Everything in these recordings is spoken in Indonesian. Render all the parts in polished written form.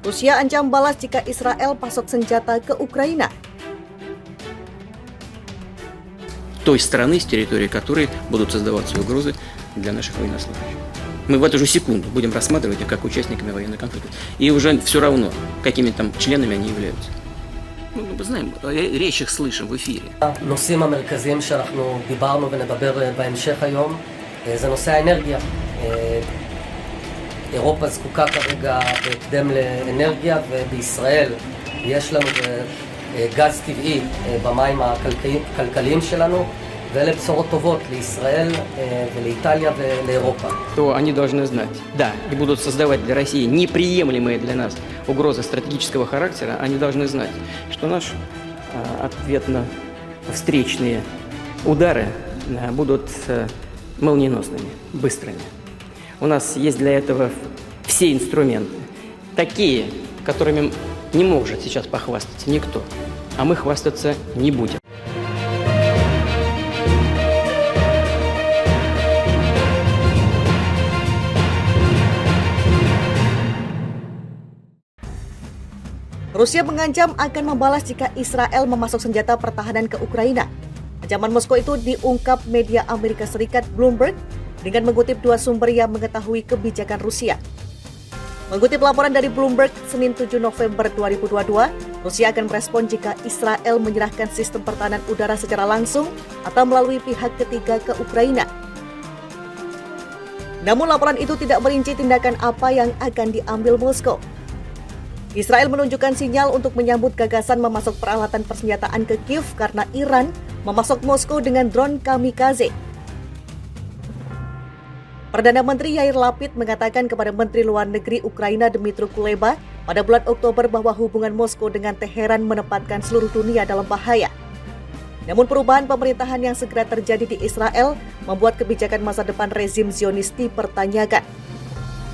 Rusia ancam balas jika Israel pasok senjata ke Ukraina. Той страны, с территории которой будут создаваться угрозы для наших военнослужащих. Мы в эту же секунду будем рассматривать их как участниками военного конфликта. И уже все равно, какими там членами они являются. Мы знаем, речь их слышим в эфире. הנושאים המרכזיים שאנחנו דיברנו ונדבר בהמשך היום זה נושא האנרגיה. אירופה זקוקה כרגע בהקדם לאנרגיה, ובישראל יש לנו גז טבעי במים הכלכליים שלנו, ואלה בשורות טובות לישראל ולאיטליה ולאירופה. То они должны знать, да, и будут создавать для России неприемлемые для нас угрозы стратегического характера, они должны знать, что наш ответно-встречные удары будут молниеносными, быстрыми. У нас есть для этого все инструменты, такие, которыми не может сейчас похвастаться никто, а мы хвастаться не будем. Rusia mengancam akan membalas jika Israel memasok senjata pertahanan ke Ukraina. Ancaman Moskow itu diungkap media Amerika Serikat Bloomberg dengan mengutip dua sumber yang mengetahui kebijakan Rusia. Mengutip laporan dari Bloomberg, Senin 7 November 2022, Rusia akan merespon jika Israel menyerahkan sistem pertahanan udara secara langsung atau melalui pihak ketiga ke Ukraina. Namun laporan itu tidak merinci tindakan apa yang akan diambil Moskow. Israel menunjukkan sinyal untuk menyambut gagasan memasok peralatan persenjataan ke Kiev karena Iran memasok Moskow dengan drone kamikaze. Perdana Menteri Yair Lapid mengatakan kepada Menteri Luar Negeri Ukraina Dmytro Kuleba pada bulan Oktober bahwa hubungan Moskow dengan Teheran menempatkan seluruh dunia dalam bahaya. Namun perubahan pemerintahan yang segera terjadi di Israel membuat kebijakan masa depan rezim Zionis dipertanyakan.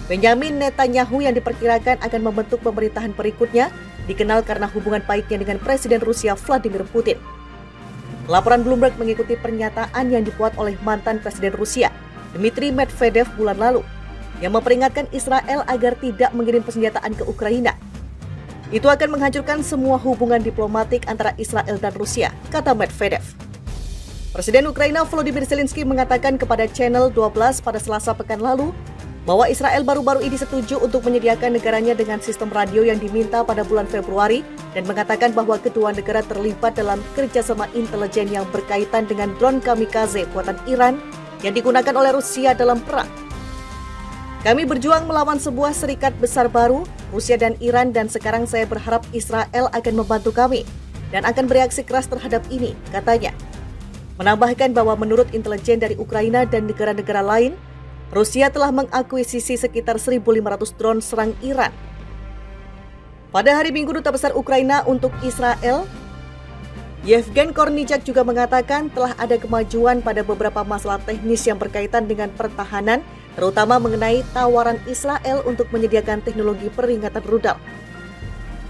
Benjamin Netanyahu yang diperkirakan akan membentuk pemerintahan berikutnya dikenal karena hubungan baiknya dengan Presiden Rusia Vladimir Putin. Laporan Bloomberg mengikuti pernyataan yang dibuat oleh mantan Presiden Rusia, Dmitry Medvedev bulan lalu, yang memperingatkan Israel agar tidak mengirim persenjataan ke Ukraina. Itu akan menghancurkan semua hubungan diplomatik antara Israel dan Rusia, kata Medvedev. Presiden Ukraina Volodymyr Zelensky mengatakan kepada Channel 12 pada Selasa pekan lalu bahwa Israel baru-baru ini setuju untuk menyediakan negaranya dengan sistem radio yang diminta pada bulan Februari dan mengatakan bahwa kedua negara terlibat dalam kerjasama intelijen yang berkaitan dengan drone kamikaze buatan Iran yang digunakan oleh Rusia dalam perang. Kami berjuang melawan sebuah serikat besar baru, Rusia dan Iran, dan sekarang saya berharap Israel akan membantu kami dan akan bereaksi keras terhadap ini, katanya. Menambahkan bahwa menurut intelijen dari Ukraina dan negara-negara lain, Rusia telah mengakuisisi sekitar 1.500 drone serang Iran. Pada hari Minggu, Duta Besar Ukraina untuk Israel, Yevgen Kornichak juga mengatakan telah ada kemajuan pada beberapa masalah teknis yang berkaitan dengan pertahanan, terutama mengenai tawaran Israel untuk menyediakan teknologi peringatan rudal.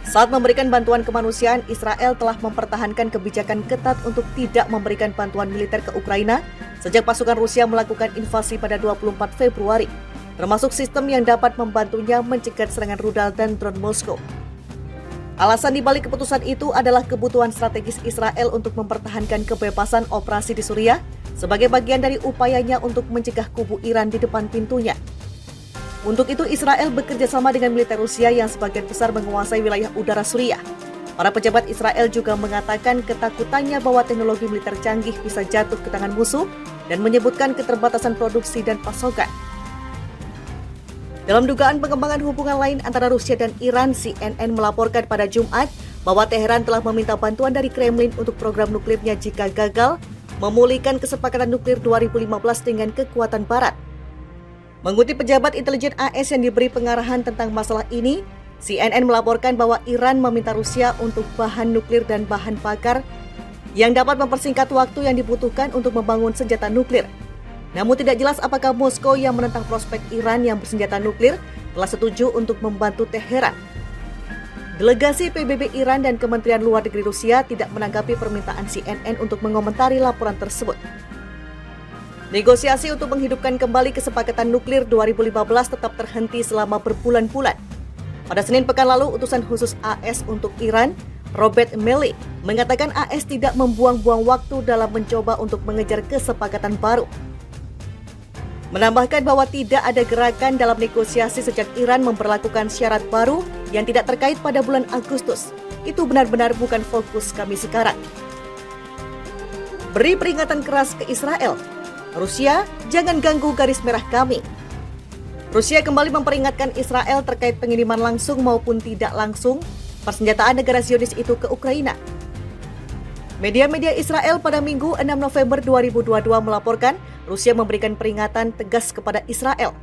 Saat memberikan bantuan kemanusiaan, Israel telah mempertahankan kebijakan ketat untuk tidak memberikan bantuan militer ke Ukraina sejak pasukan Rusia melakukan invasi pada 24 Februari, termasuk sistem yang dapat membantunya mencegat serangan rudal dan drone Moskow. Alasan dibalik keputusan itu adalah kebutuhan strategis Israel untuk mempertahankan kebebasan operasi di Suriah sebagai bagian dari upayanya untuk mencegah kubu Iran di depan pintunya. Untuk itu, Israel bekerja sama dengan militer Rusia yang sebagian besar menguasai wilayah udara Suriah. Para pejabat Israel juga mengatakan ketakutannya bahwa teknologi militer canggih bisa jatuh ke tangan musuh dan menyebutkan keterbatasan produksi dan pasokan. Dalam dugaan pengembangan hubungan lain antara Rusia dan Iran, CNN melaporkan pada Jumat bahwa Teheran telah meminta bantuan dari Kremlin untuk program nuklirnya jika gagal memulihkan kesepakatan nuklir 2015 dengan kekuatan Barat. Mengutip pejabat intelijen AS yang diberi pengarahan tentang masalah ini, CNN melaporkan bahwa Iran meminta Rusia untuk bahan nuklir dan bahan bakar yang dapat mempersingkat waktu yang dibutuhkan untuk membangun senjata nuklir. Namun tidak jelas apakah Moskow yang menentang prospek Iran yang bersenjata nuklir telah setuju untuk membantu Teheran. Delegasi PBB Iran dan Kementerian Luar Negeri Rusia tidak menanggapi permintaan CNN untuk mengomentari laporan tersebut. Negosiasi untuk menghidupkan kembali kesepakatan nuklir 2015 tetap terhenti selama berbulan-bulan. Pada Senin pekan lalu, utusan khusus AS untuk Iran, Robert Malley, mengatakan AS tidak membuang-buang waktu dalam mencoba untuk mengejar kesepakatan baru. Menambahkan bahwa tidak ada gerakan dalam negosiasi sejak Iran memperlakukan syarat baru yang tidak terkait pada bulan Agustus. Itu benar-benar bukan fokus kami sekarang. Beri peringatan keras ke Israel. Rusia, jangan ganggu garis merah kami. Rusia kembali memperingatkan Israel terkait pengiriman langsung maupun tidak langsung persenjataan negara Zionis itu ke Ukraina. Media-media Israel pada Minggu 6 November 2022 melaporkan Rusia memberikan peringatan tegas kepada Israel.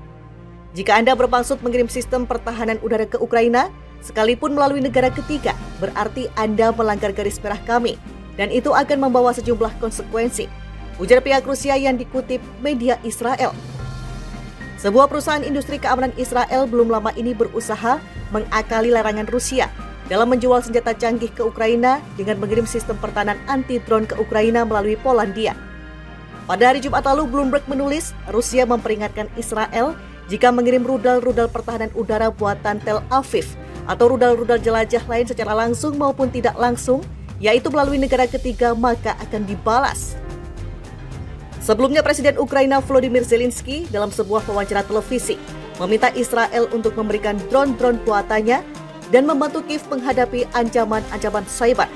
Jika Anda bermaksud mengirim sistem pertahanan udara ke Ukraina, sekalipun melalui negara ketiga, berarti Anda melanggar garis merah kami, dan itu akan membawa sejumlah konsekuensi, ujar pihak Rusia yang dikutip media Israel. Sebuah perusahaan industri keamanan Israel belum lama ini berusaha mengakali larangan Rusia dalam menjual senjata canggih ke Ukraina dengan mengirim sistem pertahanan anti-drone ke Ukraina melalui Polandia. Pada hari Jumat lalu, Bloomberg menulis Rusia memperingatkan Israel jika mengirim rudal-rudal pertahanan udara buatan Tel Aviv atau rudal-rudal jelajah lain secara langsung maupun tidak langsung, yaitu melalui negara ketiga, maka akan dibalas. Sebelumnya, Presiden Ukraina Volodymyr Zelensky dalam sebuah wawancara televisi meminta Israel untuk memberikan drone-drone buatannya dan membantu Kiev menghadapi ancaman-ancaman cyber.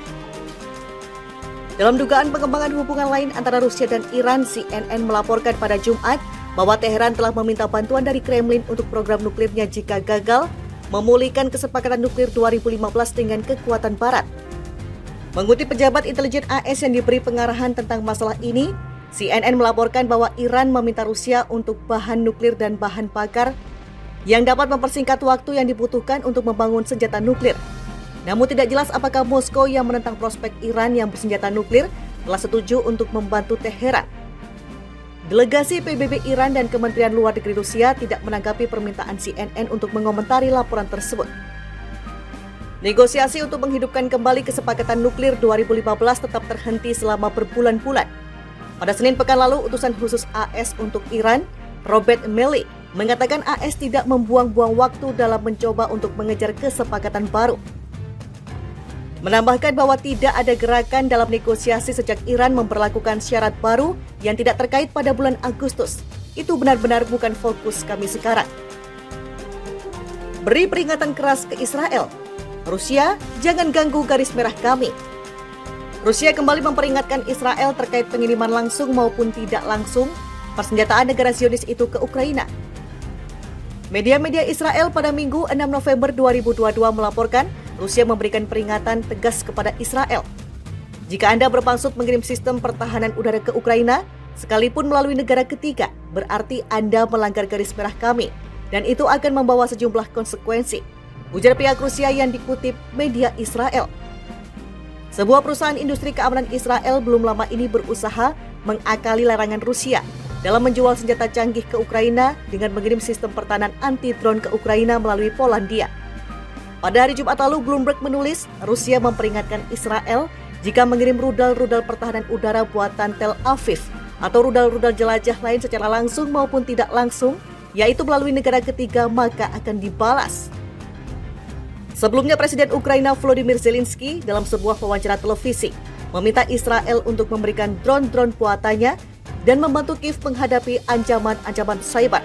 Dalam dugaan pengembangan hubungan lain antara Rusia dan Iran, CNN melaporkan pada Jumat bahwa Teheran telah meminta bantuan dari Kremlin untuk program nuklirnya jika gagal memulihkan kesepakatan nuklir 2015 dengan kekuatan Barat. Mengutip pejabat intelijen AS yang diberi pengarahan tentang masalah ini, CNN melaporkan bahwa Iran meminta Rusia untuk bahan nuklir dan bahan bakar yang dapat mempersingkat waktu yang dibutuhkan untuk membangun senjata nuklir. Namun tidak jelas apakah Moskow yang menentang prospek Iran yang bersenjata nuklir telah setuju untuk membantu Teheran. Delegasi PBB Iran dan Kementerian Luar Negeri Rusia tidak menanggapi permintaan CNN untuk mengomentari laporan tersebut. Negosiasi untuk menghidupkan kembali kesepakatan nuklir 2015 tetap terhenti selama berbulan-bulan. Pada Senin pekan lalu, utusan khusus AS untuk Iran, Robert Malley, mengatakan AS tidak membuang-buang waktu dalam mencoba untuk mengejar kesepakatan baru. Menambahkan bahwa tidak ada gerakan dalam negosiasi sejak Iran memperlakukan syarat baru yang tidak terkait pada bulan Agustus. Itu benar-benar bukan fokus kami sekarang. Beri peringatan keras ke Israel. Rusia, jangan ganggu garis merah kami. Rusia kembali memperingatkan Israel terkait pengiriman langsung maupun tidak langsung persenjataan negara Zionis itu ke Ukraina. Media-media Israel pada Minggu 6 November 2022 melaporkan Rusia memberikan peringatan tegas kepada Israel. Jika Anda bermaksud mengirim sistem pertahanan udara ke Ukraina, sekalipun melalui negara ketiga, berarti Anda melanggar garis merah kami, dan itu akan membawa sejumlah konsekuensi, ujar pihak Rusia yang dikutip media Israel. Sebuah perusahaan industri keamanan Israel belum lama ini berusaha mengakali larangan Rusia dalam menjual senjata canggih ke Ukraina dengan mengirim sistem pertahanan anti-drone ke Ukraina melalui Polandia. Pada hari Jumat lalu, Bloomberg menulis Rusia memperingatkan Israel jika mengirim rudal-rudal pertahanan udara buatan Tel Aviv atau rudal-rudal jelajah lain secara langsung maupun tidak langsung, yaitu melalui negara ketiga, maka akan dibalas. Sebelumnya, Presiden Ukraina Volodymyr Zelensky dalam sebuah wawancara televisi meminta Israel untuk memberikan drone-drone buatannya dan membantu Kiev menghadapi ancaman-ancaman cyber.